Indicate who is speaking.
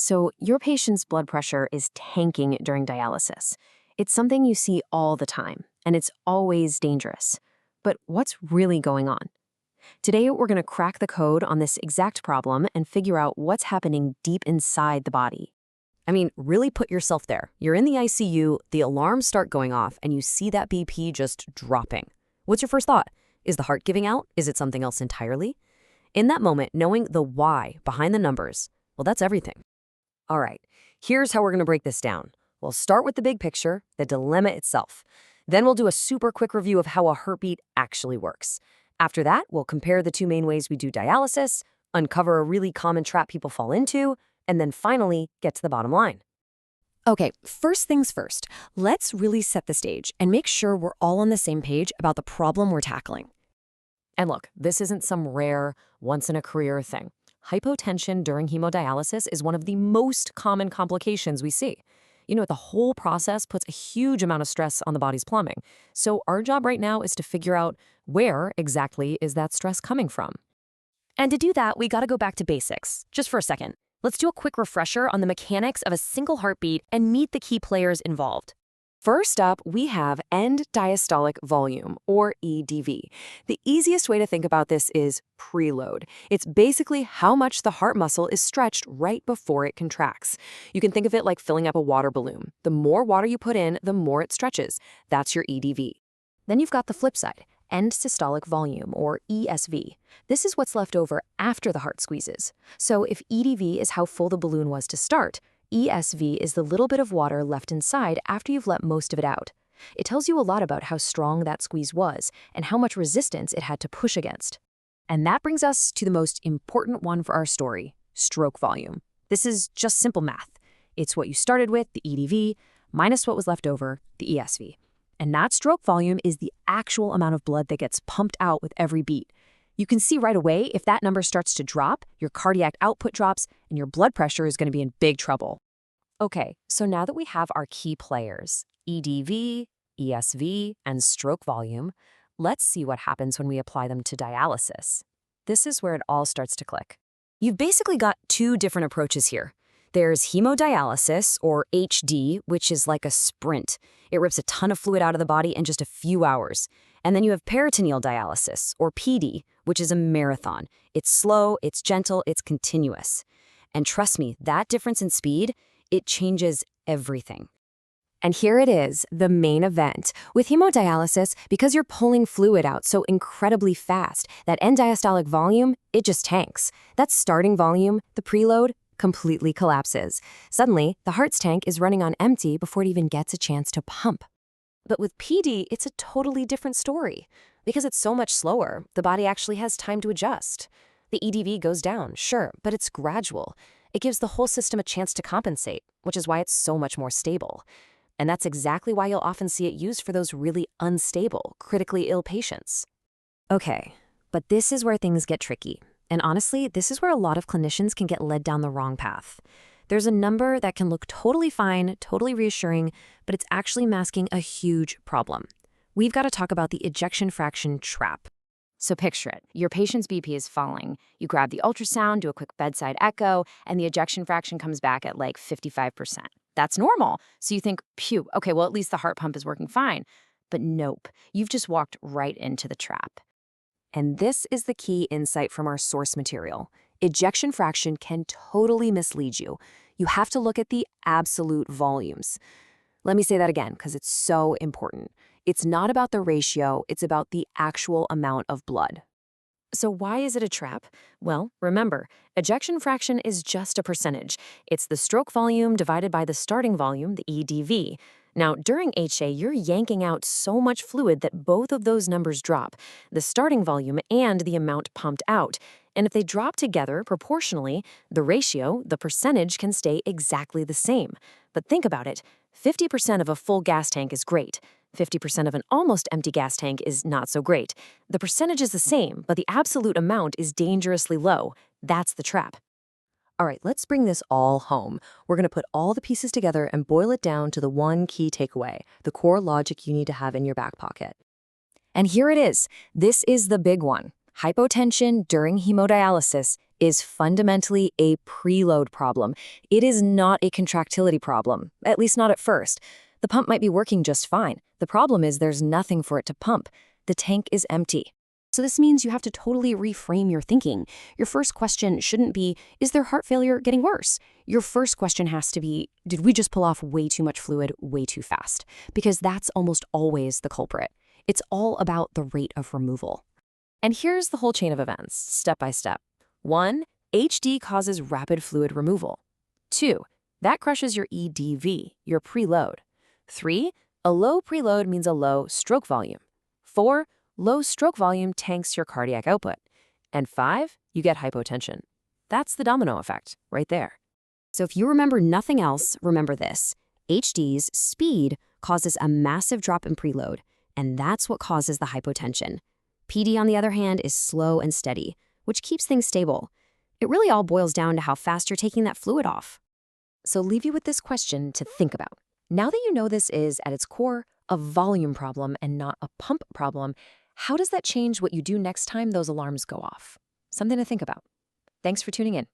Speaker 1: So, your patient's blood pressure is tanking during dialysis. It's something you see all the time, and it's always dangerous. But what's really going on? Today, we're going to crack the code on this exact problem and figure out what's happening deep inside the body.
Speaker 2: I mean, really put yourself there. You're in the ICU, the alarms start going off, and you see that BP just dropping. What's your first thought? Is the heart giving out? Is it something else entirely? In that moment, knowing the why behind the numbers, well, that's everything. All right, here's how we're going to break this down. We'll start with the big picture, the dilemma itself. Then we'll do a super quick review of how a heartbeat actually works. After that, we'll compare the two main ways we do dialysis, uncover a really common trap people fall into, and then finally get to the bottom line. Okay, first things first, let's really set the stage and make sure we're all on the same page about the problem we're tackling.
Speaker 1: And look, this isn't some rare, once-in-a-career thing. Hypotension during hemodialysis is one of the most common complications we see. The whole process puts a huge amount of stress on the body's plumbing. So our job right now is to figure out where exactly is that stress coming from.
Speaker 2: And to do that, we got to go back to basics, just for a second. Let's do a quick refresher on the mechanics of a single heartbeat and meet the key players involved.
Speaker 1: First up, we have end diastolic volume, or EDV. The easiest way to think about this is preload. It's basically how much the heart muscle is stretched right before it contracts. You can think of it like filling up a water balloon. The more water you put in, the more it stretches. That's your EDV. Then you've got the flip side, end systolic volume, or ESV. This is what's left over after the heart squeezes. So if EDV is how full the balloon was to start, ESV is the little bit of water left inside after you've let most of it out. It tells you a lot about how strong that squeeze was and how much resistance it had to push against. And that brings us to the most important one for our story, stroke volume. This is just simple math. It's what you started with, the EDV, minus what was left over, the ESV. And that stroke volume is the actual amount of blood that gets pumped out with every beat. You can see right away if that number starts to drop, your cardiac output drops, and your blood pressure is going to be in big trouble. Okay, so now that we have our key players, EDV, ESV, and stroke volume, let's see what happens when we apply them to dialysis. This is where it all starts to click. You've basically got two different approaches here. There's hemodialysis, or HD, which is like a sprint. It rips a ton of fluid out of the body in just a few hours. And then you have peritoneal dialysis, or PD, which is a marathon. It's slow, it's gentle, it's continuous. And trust me, that difference in speed, it changes everything. And here it is, the main event. With hemodialysis, because you're pulling fluid out so incredibly fast, that end diastolic volume, it just tanks. That starting volume, the preload, completely collapses. Suddenly, the heart's tank is running on empty before it even gets a chance to pump. But with PD, it's a totally different story. Because it's so much slower, the body actually has time to adjust. The EDV goes down, sure, but it's gradual. It gives the whole system a chance to compensate, which is why it's so much more stable. And that's exactly why you'll often see it used for those really unstable, critically ill patients. Okay, but this is where things get tricky. And honestly, this is where a lot of clinicians can get led down the wrong path. There's a number that can look totally fine, totally reassuring, but it's actually masking a huge problem. We've got to talk about the ejection fraction trap. So picture it. Your patient's BP is falling. You grab the ultrasound, do a quick bedside echo, and the ejection fraction comes back at like 55%. That's normal. So you think, phew, okay, well, at least the heart pump is working fine. But nope, you've just walked right into the trap. And this is the key insight from our source material. Ejection fraction can totally mislead you. You have to look at the absolute volumes. Let me say that again, because it's so important. It's not about the ratio, it's about the actual amount of blood. So why is it a trap? Well, remember, ejection fraction is just a percentage. It's the stroke volume divided by the starting volume, the EDV. Now, during HA, you're yanking out so much fluid that both of those numbers drop, the starting volume and the amount pumped out. And if they drop together proportionally, the ratio, the percentage, can stay exactly the same. But think about it. 50% of a full gas tank is great. 50% of an almost empty gas tank is not so great. The percentage is the same, but the absolute amount is dangerously low. That's the trap. All right, let's bring this all home. We're going to put all the pieces together and boil it down to the one key takeaway, the core logic you need to have in your back pocket. And here it is. This is the big one. Hypotension during hemodialysis is fundamentally a preload problem. It is not a contractility problem, at least not at first. The pump might be working just fine. The problem is there's nothing for it to pump. The tank is empty.
Speaker 2: So this means you have to totally reframe your thinking. Your first question shouldn't be, is their heart failure getting worse? Your first question has to be, did we just pull off way too much fluid way too fast? Because that's almost always the culprit. It's all about the rate of removal.
Speaker 1: And here's the whole chain of events, step by step. 1, HD causes rapid fluid removal. 2, that crushes your EDV, your preload. 3, a low preload means a low stroke volume. 4, low stroke volume tanks your cardiac output. And 5, you get hypotension. That's the domino effect right there.
Speaker 2: So if you remember nothing else, remember this. HD's speed causes a massive drop in preload, and that's what causes the hypotension. PD, on the other hand, is slow and steady, which keeps things stable. It really all boils down to how fast you're taking that fluid off.
Speaker 1: So leave you with this question to think about. Now that you know this is, at its core, a volume problem and not a pump problem, how does that change what you do next time those alarms go off? Something to think about. Thanks for tuning in.